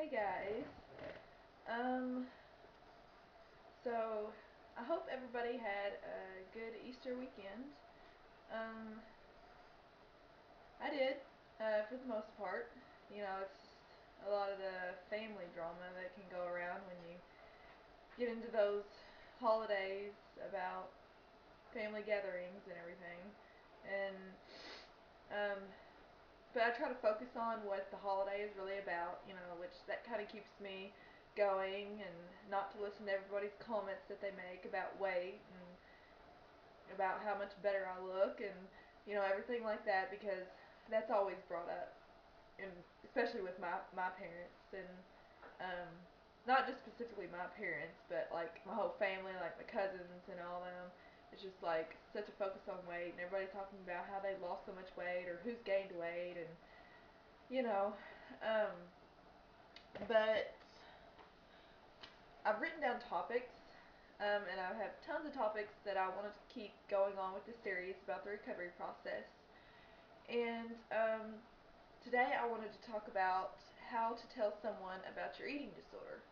Hey guys. Um, so I hope everybody had a good Easter weekend. Um, I did, for the most part. You know, it's just a lot of the family drama that can go around when you get into those holidays about family gatherings and everything. And um, but I try to focus on what the holiday is really about, which that kind of keeps me going, and not to listen to everybody's comments that they make about weight and about how much better I look and everything like that, because that's always brought up, and especially with my parents, and um, not just specifically my parents, but like my whole family, like my cousins and all them. It's just like such a focus on weight, and everybody's talking about how they lost so much weight or who's gained weight, and you know, um, but I've written down topics, and I have tons of topics that I want to keep going on with this series about the recovery process. And today I wanted to talk about how to tell someone about your eating disorder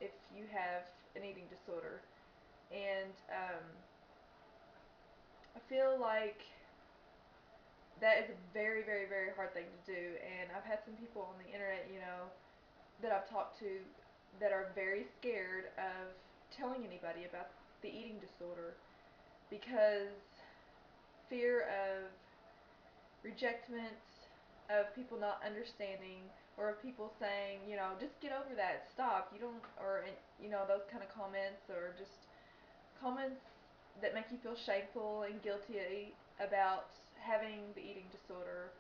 if you have an eating disorder. And I feel like that is a very, very, very hard thing to do. And I've had some people on the internet, that I've talked to that are very scared of telling anybody about the eating disorder because fear of rejectment, of people not understanding, or of people saying, just get over that, stop, you don't, or, those kind of comments, or just comments that make you feel shameful and guilty about having the eating disorder,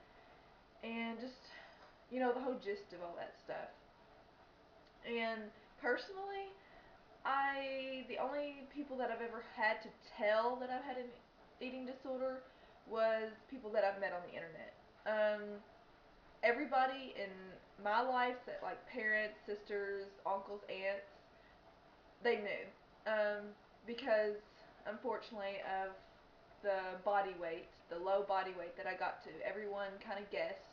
and just, the whole gist of all that stuff. And personally, the only people that I've ever had to tell that I've had an eating disorder was people that I've met on the internet. Everybody in my life, that like parents, sisters, uncles, aunts, they knew, because unfortunately of the body weight, the low body weight that I got to, everyone kind of guessed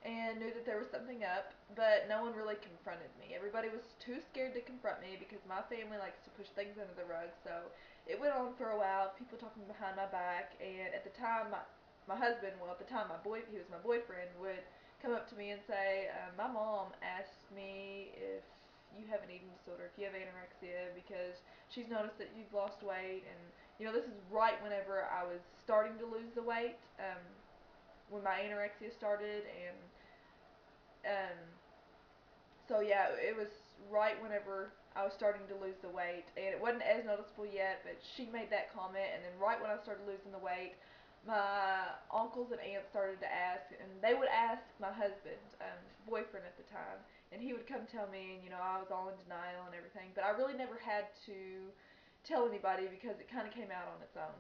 and knew that there was something up, but no one really confronted me. Everybody was too scared to confront me because my family likes to push things under the rug. So it went on for a while, people talking behind my back, and at the time, my husband, well, at the time, he was my boyfriend, would come up to me and say, my mom asked me if you have an eating disorder, if you have anorexia, because she's noticed that you've lost weight, and this is right whenever I was starting to lose the weight. When my anorexia started, and um, so yeah, it was right whenever I was starting to lose the weight, and it wasn't as noticeable yet, but she made that comment, and then right when I started losing the weight, my uncles and aunts started to ask, and they would ask my husband, boyfriend at the time, and he would come tell me, and I was all in denial and everything, but I really never had to tell anybody because it kind of came out on its own.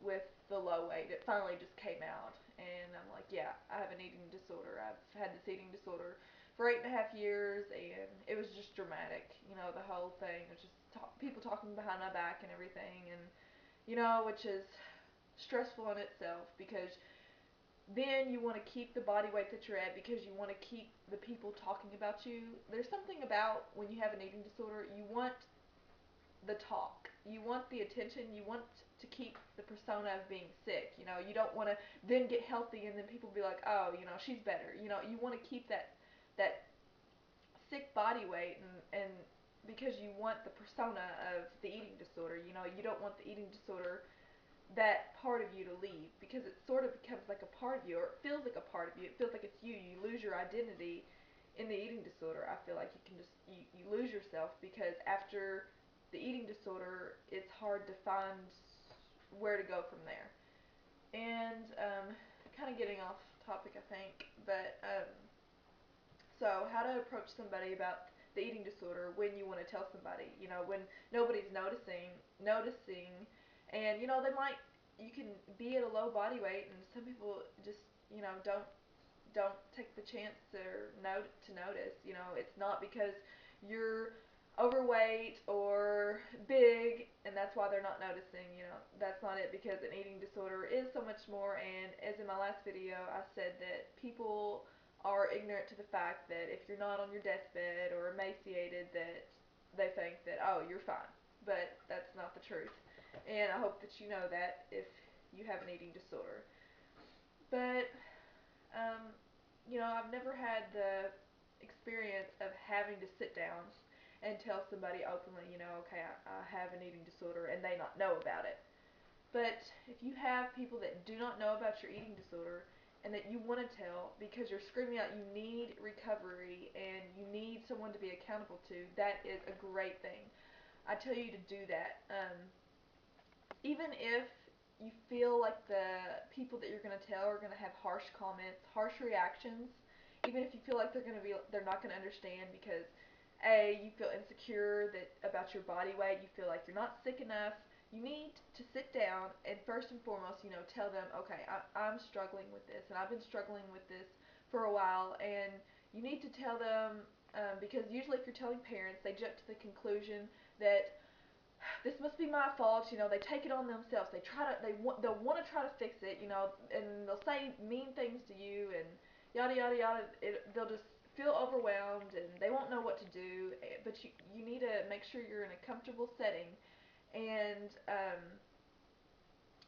With the low weight, it finally just came out, and I'm like, yeah, I have an eating disorder. I've had this eating disorder for 8.5 years, and it was just dramatic. The whole thing was just people talking behind my back and everything, and which is stressful in itself because then you want to keep the body weight that you're at because you want to keep the people talking about you. There's something about when you have an eating disorder, you want the talk. You want the attention. You want to keep the persona of being sick. You don't want to then get healthy and then people be like, oh, she's better. You want to keep that sick body weight, and because you want the persona of the eating disorder. You don't want the eating disorder, that part of you, to leave, because it sort of becomes like a part of you, or it feels like a part of you. It feels like it's you. You lose your identity in the eating disorder. I feel like you can just you lose yourself because after the eating disorder, it's hard to find where to go from there. And kind of getting off topic, I think, but so how to approach somebody about the eating disorder when you want to tell somebody, when nobody's noticing, and they might, you can be at a low body weight, and some people just don't take the chance to notice. It's not because you're overweight or big, and that's why they're not noticing. That's not it, because an eating disorder is so much more. And as in my last video, I said that people are ignorant to the fact that if you're not on your deathbed or emaciated, that they think that, oh, you're fine. But that's not the truth. And I hope that you know that if you have an eating disorder. But, um, I've never had the experience of having to sit down and tell somebody openly, okay, I have an eating disorder, and they not know about it. But if you have people that do not know about your eating disorder and that you want to tell because you're screaming out you need recovery and you need someone to be accountable to, that is a great thing. I tell you to do that. Even if you feel like the people that you're going to tell are going to have harsh comments, harsh reactions, even if you feel like they're not going to understand because you feel insecure that about your body weight, you feel like you're not sick enough, you need to sit down and first and foremost, tell them, okay, I'm struggling with this and I've been struggling with this for a while, and you need to tell them because usually if you're telling parents, they jump to the conclusion that this must be my fault. They take it on themselves. They'll want to try to fix it. And they'll say mean things to you and yada yada yada. They'll just feel overwhelmed and they won't know what to do. But you need to make sure you're in a comfortable setting. And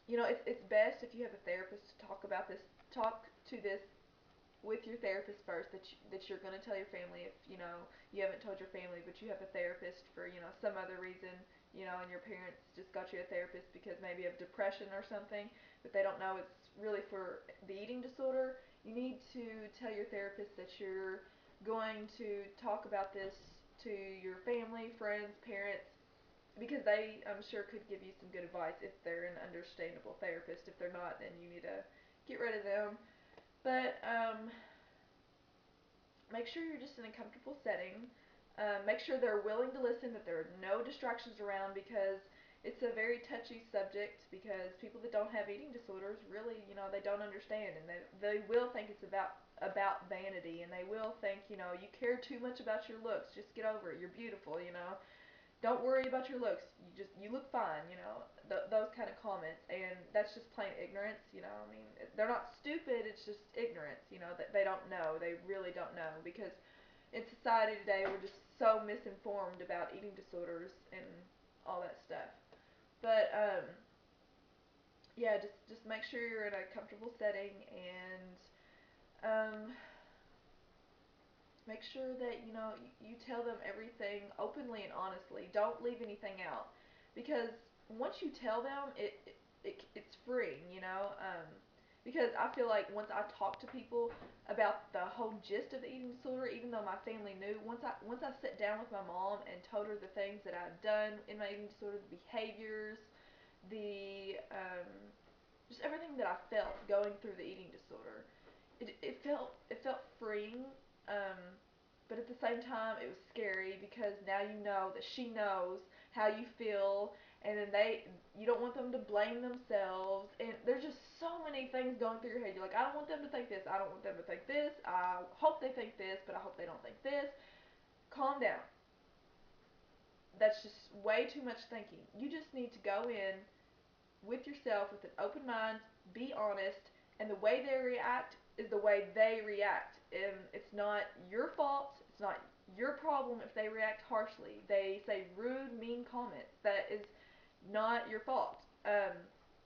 it's best if you have a therapist to talk about this. Talk to this with your therapist first, that you're going to tell your family if you haven't told your family, but you have a therapist for some other reason, and your parents just got you a therapist because maybe of depression or something, but they don't know it's really for the eating disorder. You need to tell your therapist that you're going to talk about this to your family, friends, parents, because they, I'm sure, could give you some good advice if they're an understandable therapist. If they're not, then you need to get rid of them. But make sure you're just in a comfortable setting. Make sure they're willing to listen, that there are no distractions around, because it's a very touchy subject, because people that don't have eating disorders really, they don't understand, and they will think it's about vanity, and they will think, you care too much about your looks. Just get over it. You're beautiful, don't worry about your looks. You look fine, those kind of comments, and that's just plain ignorance. I mean, they're not stupid. It's just ignorance. That they don't know. They really don't know, because in society today we're just so misinformed about eating disorders and all that stuff. But yeah, just make sure you're in a comfortable setting, and um, make sure that you tell them everything openly and honestly. Don't leave anything out, because once you tell them, it's freeing. Because I feel like once I talk to people about the whole gist of the eating disorder, even though my family knew, once I sat down with my mom and told her the things that I'd done in my eating disorder, the behaviors, the just everything that I felt going through the eating disorder, it felt freeing. Um, but at the same time, it was scary, because now you know that she knows how you feel, and then you don't want them to blame themselves, and there's just so many things going through your head. You're like, I don't want them to think this. I don't want them to think this. I hope they think this, but I hope they don't think this. Calm down. That's just way too much thinking. You just need to go in with yourself with an open mind, be honest, and the way they react is the way they react. And it's not your fault, it's not your problem if they react harshly. They say rude, mean comments. That is not your fault.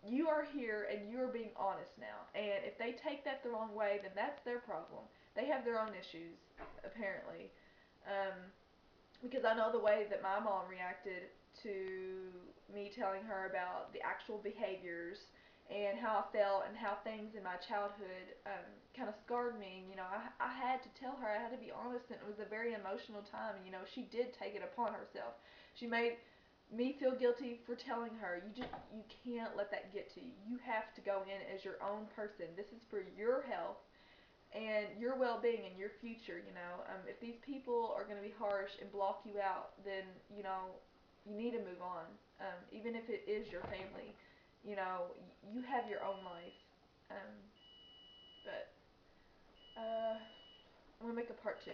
You are here and you are being honest now. And if they take that the wrong way, then that's their problem. They have their own issues, apparently. Um, because I know the way that my mom reacted to me telling her about the actual behaviors and how I felt and how things in my childhood kind of scarred me. I had to tell her, I had to be honest, and it was a very emotional time. And, she did take it upon herself. She made me feel guilty for telling her. You can't let that get to you. You have to go in as your own person. This is for your health and your well-being and your future. If these people are going to be harsh and block you out, then you need to move on. Even if it is your family, you have your own life. Um, but I'm gonna make a part two.